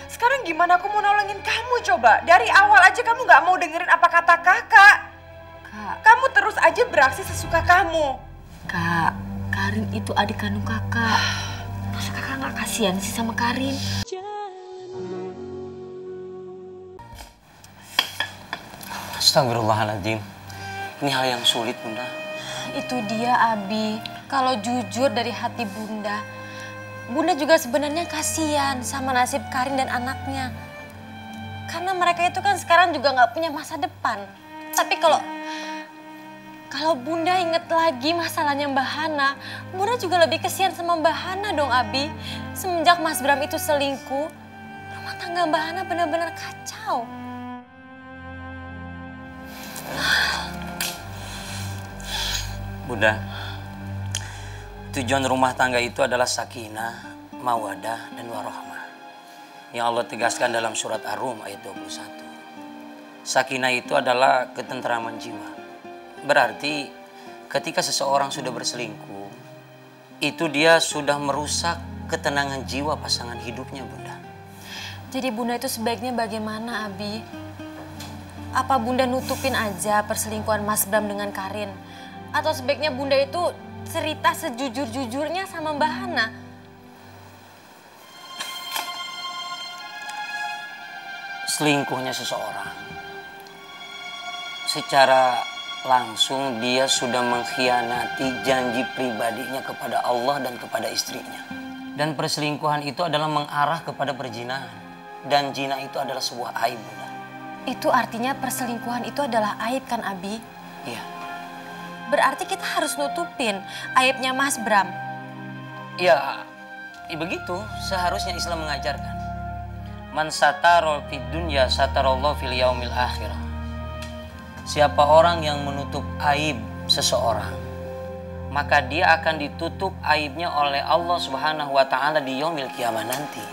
Sekarang gimana aku mau nolongin kamu coba? Dari awal aja kamu gak mau dengerin apa kata kakak. Kak. Kamu terus aja beraksi sesuka kamu. Kak, Karin itu adik kandung kakak. Masa kakak gak kasihan sih sama Karin? Astagfirullahaladzim. Ini hal yang sulit, Bunda. Itu dia, Abi. Kalau jujur dari hati Bunda, Bunda juga sebenarnya kasihan sama nasib Karin dan anaknya. Karena mereka itu kan sekarang juga nggak punya masa depan. Tapi kalau Bunda inget lagi masalahnya Mbak Hana, Bunda juga lebih kasihan sama Mbak Hana dong, Abi. Semenjak Mas Bram itu selingkuh, rumah tangga Mbak Hana benar-benar kacau. Bunda, tujuan rumah tangga itu adalah sakinah, mawadah, dan warohmah. Yang Allah tegaskan dalam surat Ar-Rum ayat 21. Sakinah itu adalah ketenteraman jiwa. Berarti ketika seseorang sudah berselingkuh, itu dia sudah merusak ketenangan jiwa pasangan hidupnya, Bunda. Jadi Bunda itu sebaiknya bagaimana, Abi? Apa Bunda nutupin aja perselingkuhan Mas Bram dengan Karin? Atau sebaiknya Bunda itu cerita sejujur-jujurnya sama Mbak Hana? Selingkuhnya seseorang, secara langsung dia sudah mengkhianati janji pribadinya kepada Allah dan kepada istrinya. Dan perselingkuhan itu adalah mengarah kepada perzinahan. Dan zina itu adalah sebuah aib, Bunda. Itu artinya perselingkuhan itu adalah aib kan, Abi? Iya. Berarti kita harus nutupin aibnya Mas Bram. Ya, begitu seharusnya Islam mengajarkan. Man satarol fid dunya satarallahu fil yaumil akhirah. Siapa orang yang menutup aib seseorang, maka dia akan ditutup aibnya oleh Allah Subhanahu wa taala di yaumil kiamah nanti.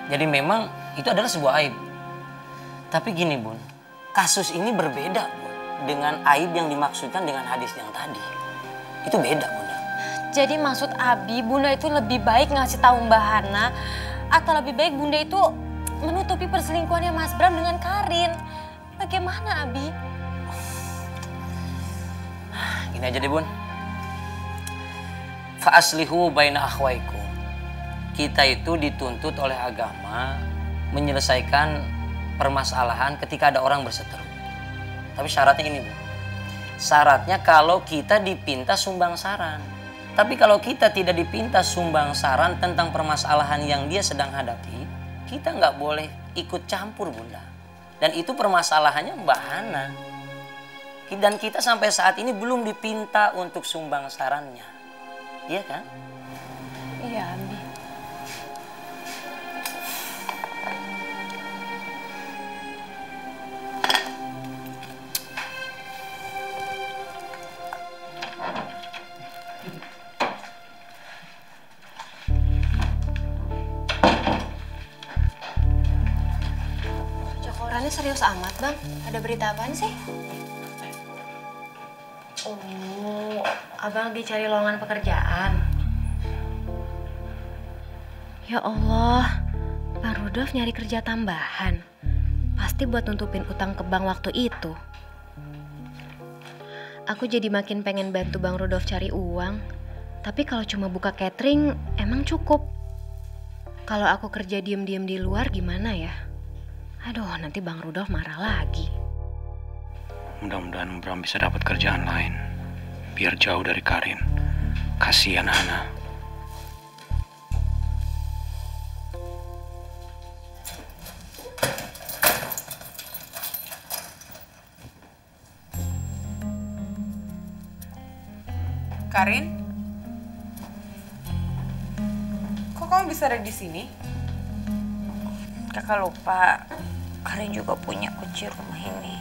Jadi memang itu adalah sebuah aib. Tapi gini, Bun, kasus ini berbeda, Bun, dengan aib yang dimaksudkan dengan hadis yang tadi. Itu beda, Bunda. Jadi maksud Abi, Bunda itu lebih baik ngasih tahu Mbak Hana, atau lebih baik Bunda itu menutupi perselingkuhannya Mas Bram dengan Karin? Bagaimana, Abi? Gini aja deh, Bun. Fa'aslihu baina akhwaikum. Kita itu dituntut oleh agama menyelesaikan permasalahan ketika ada orang berseteru. Tapi syaratnya ini, Bu. Syaratnya kalau kita dipinta sumbang saran. Tapi kalau kita tidak dipinta sumbang saran tentang permasalahan yang dia sedang hadapi, kita nggak boleh ikut campur, Bunda. Dan itu permasalahannya Mbak Hana. Dan kita sampai saat ini belum dipinta untuk sumbang sarannya. Iya kan? Iya, Abi. Cokorannya serius amat, Bang. Ada berita apaan sih? Oh, Abang dicari lowongan pekerjaan. Ya Allah, Bang Rudolf nyari kerja tambahan. Pasti buat nutupin utang ke bank waktu itu. Aku jadi makin pengen bantu Bang Rudolf cari uang. Tapi kalau cuma buka catering, emang cukup. Kalau aku kerja diem-diem di luar gimana ya? Aduh, nanti Bang Rudolf marah lagi. Mudah-mudahan Bram bisa dapat kerjaan lain. Biar jauh dari Karin. Kasihan Hana. Karin? Kok kamu bisa ada di sini? Kakak lupa, Karin juga punya kunci rumah ini.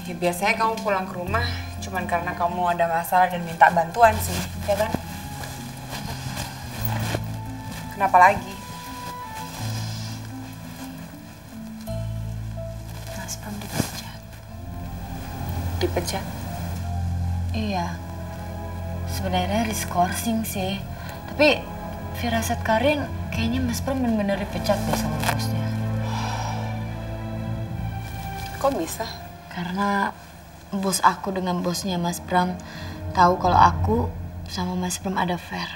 Ya biasanya kamu pulang ke rumah cuman karena kamu ada masalah dan minta bantuan sih, ya kan? Kenapa lagi? Mas Bram dipecat. Dipecat? Iya. Sebenarnya diskorsing sih. Tapi firasat Karin kayaknya Mas Bram bener-bener dipecat deh sama bosnya. Kok bisa? Karena bos aku dengan bosnya Mas Bram tahu kalau aku sama Mas Bram ada affair.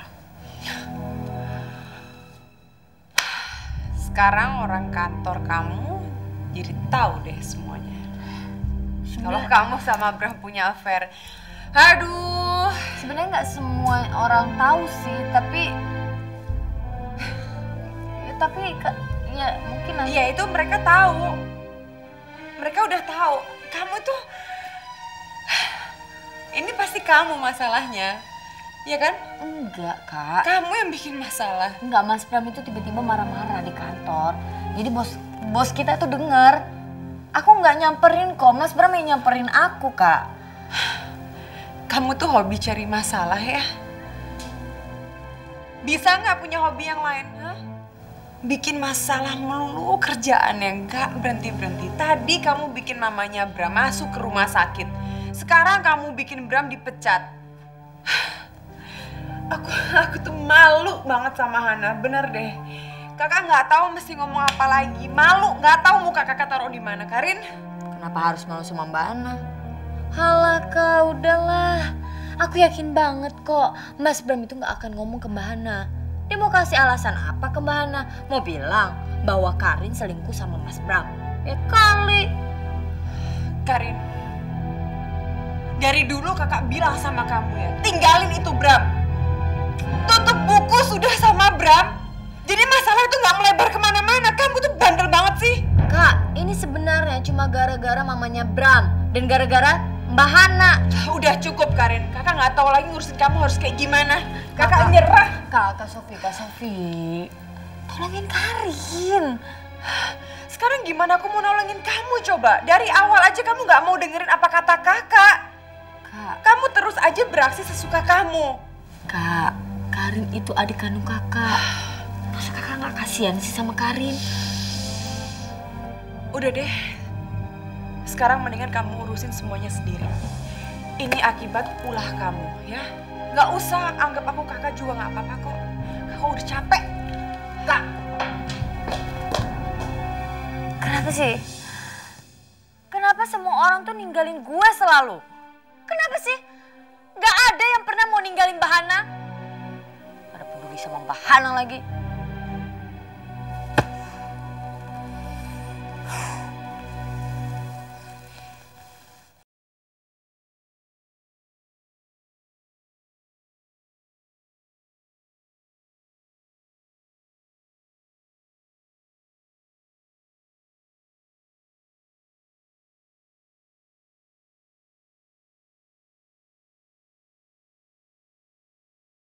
Sekarang orang kantor kamu jadi tahu deh semuanya. Kalau kamu sama Bram punya affair. Aduh. Sebenarnya nggak semua orang tahu sih, tapi ya mungkin nanti. Iya itu mereka tahu. Mereka udah tahu. Kamu tuh ini pasti kamu masalahnya. Iya kan? Enggak, Kak. Kamu yang bikin masalah. Enggak, Mas Bram itu tiba-tiba marah-marah di kantor. Jadi bos kita tuh denger. Aku nggak nyamperin kok, Mas Bram yang nyamperin aku, Kak. Kamu tuh hobi cari masalah ya? Bisa nggak punya hobi yang lain? Hah? Bikin masalah melulu kerjaan yang nggak berhenti-berhenti. Tadi kamu bikin mamanya Bram masuk ke rumah sakit. Sekarang kamu bikin Bram dipecat. Aku tuh malu banget sama Hana, bener deh. Kakak nggak tahu mesti ngomong apa lagi. Malu, nggak tahu muka kakak taruh di mana, Karin. Kenapa harus malu sama Mbak Ana? Halah Kak, udahlah. Aku yakin banget kok Mas Bram itu nggak akan ngomong ke Mbak Hana. Dia mau kasih alasan apa ke Mbak Hana? Mau bilang bahwa Karin selingkuh sama Mas Bram? Ya kali. Karin, dari dulu kakak bilang sama kamu ya, tinggalin itu Bram. Tutup buku sudah sama Bram. Jadi masalah itu nggak melebar kemana-mana. Kamu tuh bandel banget sih. Kak, ini sebenarnya cuma gara-gara mamanya Bram dan gara-gara Mbak Hana. Udah cukup Karin. Kakak nggak tahu lagi ngurusin kamu harus kayak gimana. Kakak nyerah. Kak Sofi. Tolongin Karin. Sekarang gimana aku mau nolongin kamu coba? Dari awal aja kamu nggak mau dengerin apa kata kakak. Kak. Kamu terus aja beraksi sesuka kamu. Kak, Karin itu adik kandung kakak. Masa kakak nggak kasihan sih sama Karin? Udah deh. Sekarang mendingan kamu urusin semuanya sendiri. Ini akibat ulah kamu ya. Nggak usah anggap aku kakak juga nggak apa-apa kok. Kakak udah capek. Kak. Kenapa sih? Kenapa semua orang tuh ninggalin gue selalu? Kenapa sih? Gak ada yang pernah mau ninggalin Mbak Hana. Ada peduli sama Mbak Hana lagi.